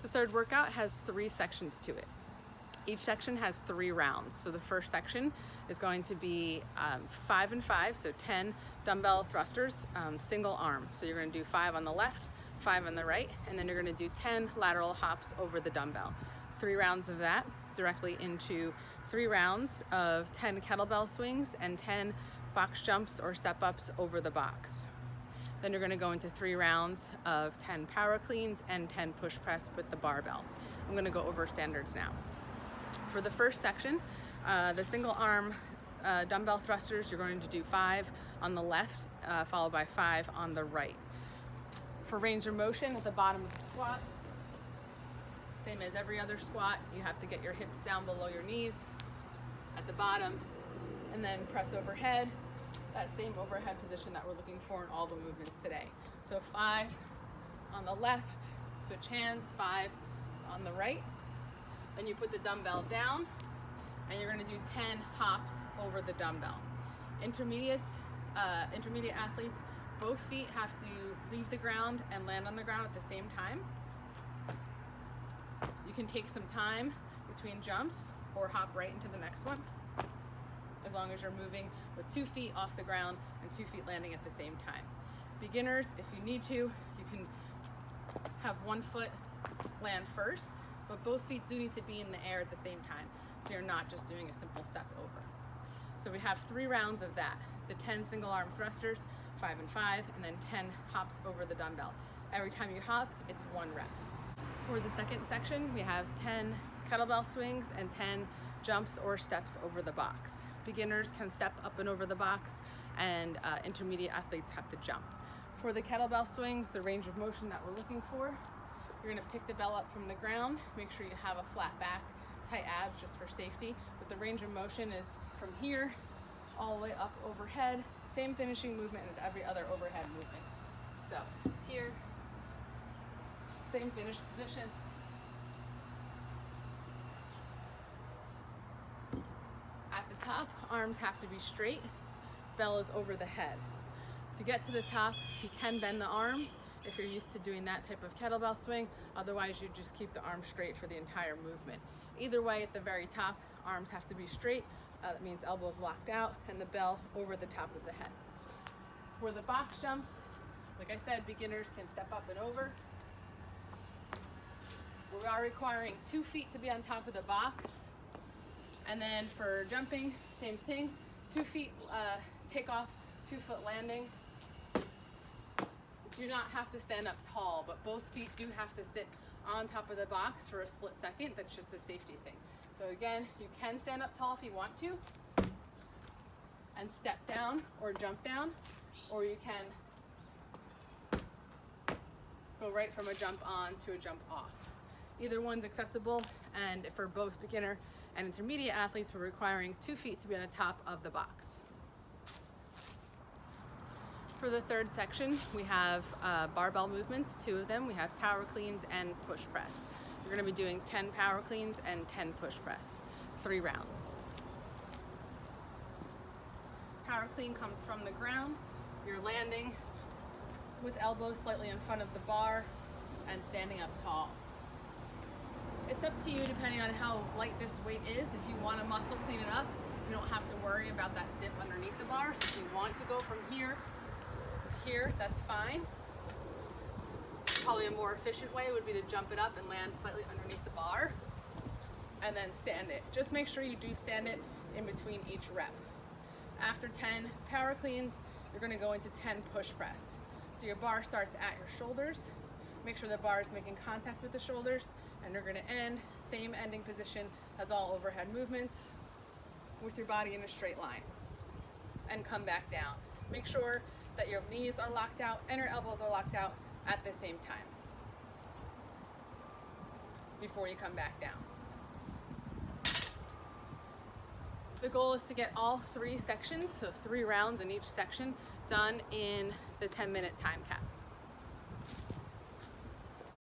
The third workout has 3 sections to it. Each section has 3 rounds. So the first section is going to be 5 and 5, so 10 dumbbell thrusters, single arm. So you're going to do 5 on the left, 5 on the right, and then you're going to do 10 lateral hops over the dumbbell. 3 rounds of that directly into 3 rounds of 10 kettlebell swings and 10 box jumps or step ups over the box. Then you're going to go into 3 rounds of 10 power cleans and 10 push press with the barbell. I'm going to go over standards now. For the first section, the single arm dumbbell thrusters, you're going to do 5 on the left, followed by 5 on the right. For range of motion at the bottom of the squat, same as every other squat, you have to get your hips down below your knees at the bottom, and then press overhead, that same overhead position that we're looking for in all the movements today. So 5 on the left, switch hands, 5 on the right. Then you put the dumbbell down and you're going to do 10 hops over the dumbbell. Intermediate athletes, both feet have to leave the ground and land on the ground at the same time. You can take some time between jumps or hop right into the next one, as long as you're moving with 2 feet off the ground and 2 feet landing at the same time. Beginners, if you need to, you can have 1 foot land first, but both feet do need to be in the air at the same time, so you're not just doing a simple step over. So we have 3 rounds of that. The 10 single arm thrusters, 5 and 5, and then 10 hops over the dumbbell. Every time you hop, it's 1 rep. For the second section, we have 10 kettlebell swings and 10 jumps or steps over the box. Beginners can step up and over the box, and intermediate athletes have to jump. For the kettlebell swings, the range of motion that we're looking for, you're going to pick the bell up from the ground, make sure you have a flat back, tight abs just for safety, but the range of motion is from here all the way up overhead, same finishing movement as every other overhead movement. So it's here, same finish position. At the top, arms have to be straight, bell is over the head. To get to the top, you can bend the arms if you're used to doing that type of kettlebell swing. Otherwise, you just keep the arms straight for the entire movement. Either way, at the very top, arms have to be straight. That means elbows locked out and the bell over the top of the head. For the box jumps, like I said, beginners can step up and over. We are requiring 2 feet to be on top of the box. And then for jumping, same thing, 2 feet take off, 2 foot landing. You do not have to stand up tall, but both feet do have to sit on top of the box for a split second. That's just a safety thing. So again, you can stand up tall if you want to, and step down or jump down, or you can go right from a jump on to a jump off. Either one's acceptable, and for both beginner and intermediate athletes, we're requiring 2 feet to be on the top of the box. For the third section, we have barbell movements, 2 of them. We have power cleans and push press. You're going to be doing 10 power cleans and 10 push press, 3 rounds. Power clean comes from the ground. You're landing with elbows slightly in front of the bar and standing up tall. It's up to you depending on how light this weight is. If you want to muscle clean it up, you don't have to worry about that dip underneath the bar. So if you want to go from here to here, that's fine. Probably a more efficient way would be to jump it up and land slightly underneath the bar and then stand it. Just make sure you do stand it in between each rep. After 10 power cleans, you're going to go into 10 push press. So your bar starts at your shoulders. Make sure the bar is making contact with the shoulders, and you're going to end, same ending position as all overhead movements, with your body in a straight line, and come back down. Make sure that your knees are locked out and your elbows are locked out at the same time before you come back down. The goal is to get all 3 sections, so 3 rounds in each section, done in the 10-minute time cap.